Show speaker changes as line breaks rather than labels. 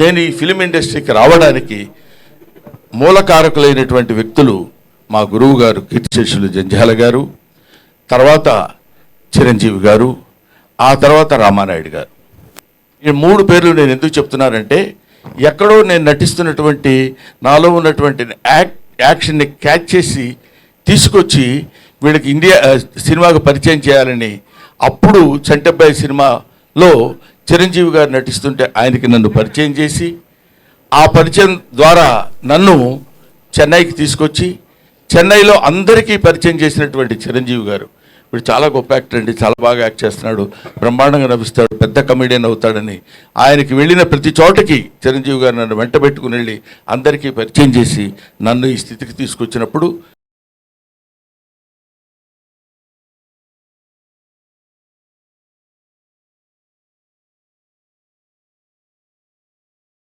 నేను ఈ ఫిలిం ఇండస్ట్రీకి రావడానికి మూలకారకులైనటువంటి వ్యక్తులు మా గురువు గారు కీర్తిశేషులు జంధ్యాల గారు, తర్వాత చిరంజీవి గారు, ఆ తర్వాత రామానాయుడు గారు. ఈ 3 పేర్లు నేను ఎందుకు చెప్తున్నానంటే, ఎక్కడో నేను నటిస్తున్నటువంటి నాలో ఉన్నటువంటి యాక్షన్ని క్యాచ్ చేసి తీసుకొచ్చి వీళ్ళకి ఇండియా సినిమాకు పరిచయం చేయాలని, అప్పుడు చంటబ్బాయి సినిమాలో చిరంజీవి గారు నటిస్తుంటే ఆయనకి నన్ను పరిచయం చేసి, ఆ పరిచయం ద్వారా నన్ను చెన్నైకి తీసుకొచ్చి చెన్నైలో అందరికీ పరిచయం చేసినటువంటి చిరంజీవి గారు, ఇప్పుడు చాలా గొప్ప యాక్టర్ అండి, చాలా బాగా యాక్ట్ చేస్తున్నాడు, బ్రహ్మాండంగా నవ్విస్తాడు, పెద్ద కమెడియన్ అవుతాడని ఆయనకి వెళ్ళిన ప్రతి చోటకి చిరంజీవి గారు నన్ను వెంట పెట్టుకుని వెళ్ళి అందరికీ పరిచయం చేసి నన్ను ఈ స్థితికి తీసుకొచ్చినప్పుడు